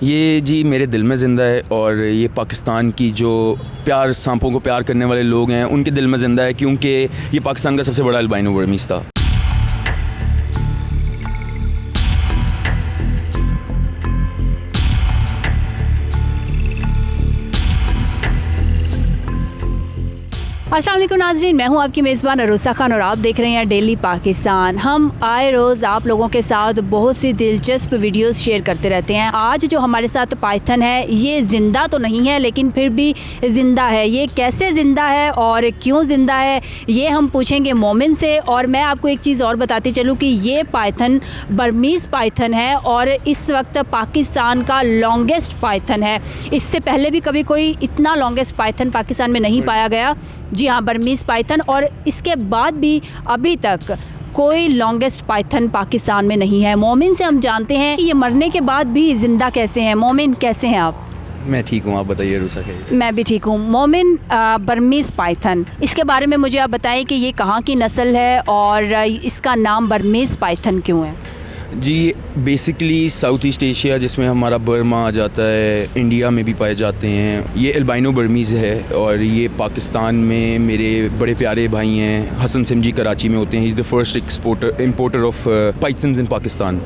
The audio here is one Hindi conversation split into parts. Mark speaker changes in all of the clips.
Speaker 1: ये जी मेरे दिल में ज़िंदा है और ये पाकिस्तान की जो सांपों को प्यार करने वाले लोग हैं उनके दिल में ज़िंदा है, क्योंकि ये पाकिस्तान का सबसे बड़ा अल्बाइनो बर्मीज़ था।
Speaker 2: अस्सलाम वालेकुम नाज़रीन, मैं हूं आपकी मेज़बान अरूसा खान और आप देख रहे हैं डेली पाकिस्तान। हम आए रोज़ आप लोगों के साथ बहुत सी दिलचस्प वीडियोस शेयर करते रहते हैं। आज जो हमारे साथ पाइथन है ये ज़िंदा तो नहीं है लेकिन फिर भी ज़िंदा है। ये कैसे ज़िंदा है और क्यों ज़िंदा है ये हम पूछेंगे मोमिन से। और मैं आपको एक चीज़ और बताती चलूँ कि ये पाइथन बर्मीज़ पाइथन है और इस वक्त पाकिस्तान का लॉन्गेस्ट पाइथन है। इससे पहले भी कभी कोई इतना लॉन्गेस्ट पाइथन पाकिस्तान में नहीं पाया गया। जी हाँ, बर्मीज़ पाइथन। और इसके बाद भी अभी तक कोई लॉन्गेस्ट पाइथन पाकिस्तान में नहीं है। मोमिन से हम जानते हैं कि ये मरने के बाद भी ज़िंदा कैसे हैं। मोमिन, कैसे हैं आप?
Speaker 1: मैं ठीक हूँ, आप बताइए रूसा कैसे?
Speaker 2: मैं भी ठीक हूँ। मोमिन, बर्मीज़ पाइथन, इसके बारे में मुझे आप बताएं कि ये कहाँ की नस्ल है और इसका नाम बर्मीज़ पाइथन क्यों है?
Speaker 1: जी बेसिकली साउथ ईस्ट एशिया, जिसमें हमारा बर्मा आ जाता है, इंडिया में भी पाए जाते हैं। ये अल्बाइनो बर्मीज़ है और ये पाकिस्तान में मेरे बड़े प्यारे भाई हैं हसन सिमजी, कराची में होते हैं। He is the first importer of pythons in Pakistan.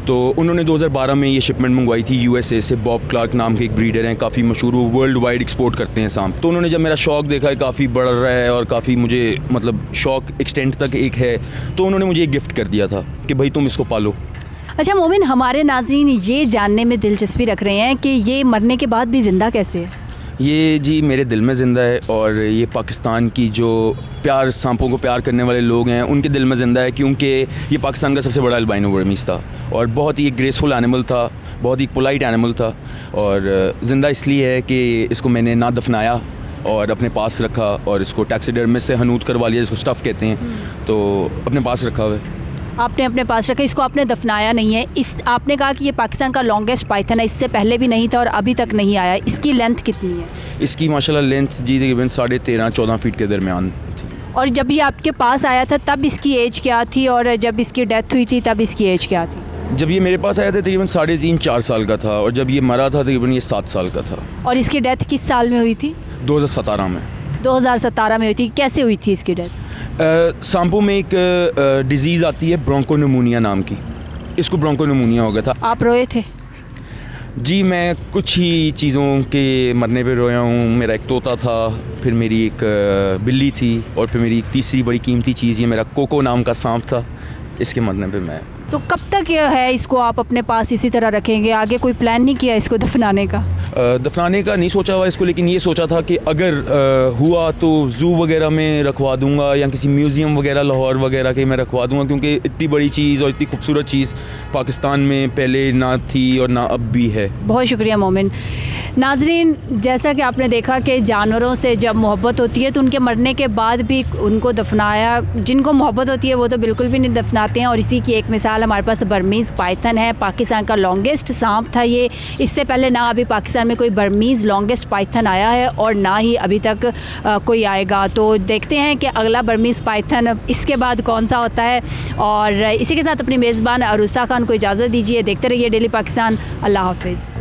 Speaker 1: तो उन्होंने 2012 में ये शिपमेंट मंगवाई थी यूएसए से। बॉब क्लार्क नाम के एक ब्रीडर हैं, काफ़ी मशहूर, वो वर्ल्ड वाइड एक्सपोर्ट करते हैं सांप। तो उन्होंने जब मेरा शौक़ देखा है काफ़ी बढ़ रहा है और काफ़ी मुझे मतलब शौक़ एक्सटेंट तक एक है, तो उन्होंने मुझे एक गिफ्ट कर दिया था कि भाई तुम इसको पालो।
Speaker 2: अच्छा मोमिन, हमारे नाज़रीन ये जानने में दिलचस्पी रख रहे हैं कि ये मरने के बाद भी ज़िंदा कैसे है?
Speaker 1: ये जी मेरे दिल में ज़िंदा है और ये पाकिस्तान की जो सांपों को प्यार करने वाले लोग हैं उनके दिल में ज़िंदा है, क्योंकि ये पाकिस्तान का सबसे बड़ा अल्बाइनो बर्मीज़ था और बहुत ही ग्रेसफुल एनिमल था, बहुत ही पोलाइट एनिमल था। और ज़िंदा इसलिए है कि इसको मैंने ना दफनाया और अपने पास रखा और इसको टैक्सीडर्मिस्ट से हनूत करवा लिया, जिसको स्टफ़ कहते हैं, तो अपने पास रखा हुआ है।
Speaker 2: आपने अपने पास रखा, इसको आपने दफनाया नहीं है। आपने कहा कि ये पाकिस्तान का लॉन्गेस्ट पाइथन है, इससे पहले भी नहीं था और अभी तक नहीं आया। इसकी लेंथ कितनी है?
Speaker 1: इसकी माशाल्लाह लेंथ जी तकरीबन 13.5-14 फीट के दरमियान थी।
Speaker 2: और जब ये आपके पास आया था तब इसकी एज क्या थी और जब इसकी डेथ हुई थी तब इसकी एज क्या थी?
Speaker 1: जब ये मेरे पास आया था तकरीबन 3.5-4 साल का था और जब ये मरा था तकरीबन ये 7 साल का था।
Speaker 2: और इसकी डेथ किस साल में हुई थी?
Speaker 1: 2017 में।
Speaker 2: 2017 में हुई थी। कैसे हुई थी इसकी डेथ?
Speaker 1: सांपों में एक डिज़ीज़ आती है ब्रोंकोनिमोनिया नाम की, इसको ब्रोंकोनिमोनिया हो गया था।
Speaker 2: आप रोए थे?
Speaker 1: जी मैं कुछ ही चीज़ों के मरने पे रोया हूँ। मेरा एक तोता था, फिर मेरी एक बिल्ली थी और फिर मेरी तीसरी बड़ी कीमती चीज़ ये मेरा कोको नाम का सांप था। इसके मरने पे मैं।
Speaker 2: तो कब तक यह है इसको आप अपने पास इसी तरह रखेंगे? आगे कोई प्लान नहीं किया इसको दफनाने का?
Speaker 1: दफनाने का नहीं सोचा हुआ इसको, लेकिन ये सोचा था कि अगर हुआ तो ज़ू वगैरह में रखवा दूंगा या किसी म्यूज़ियम वगैरह लाहौर वगैरह के मैं रखवा दूंगा, क्योंकि इतनी बड़ी चीज़ और इतनी खूबसूरत चीज़ पाकिस्तान में पहले ना थी और ना अब भी है।
Speaker 2: बहुत शुक्रिया मोमिन। नाजरीन, जैसा कि आपने देखा कि जानवरों से जब मोहब्बत होती है तो उनके मरने के बाद भी उनको दफनाया, जिनको मोहब्बत होती है वो तो बिल्कुल भी नहीं दफनाते हैं। और इसी की एक मिसाल हमारे पास बर्मीज़ पाइथन है। पाकिस्तान का लॉन्गेस्ट सांप था ये। इससे पहले ना अभी पाकिस्तान में कोई बर्मीज़ लॉन्गेस्ट पाइथन आया है और ना ही अभी तक कोई आएगा। तो देखते हैं कि अगला बर्मीज़ पाइथन इसके बाद कौन सा होता है। और इसी के साथ अपनी मेज़बान अरूसा खान को इजाज़त दीजिए। देखते रहिए डेली पाकिस्तान। अल्लाह हाफ़िज़।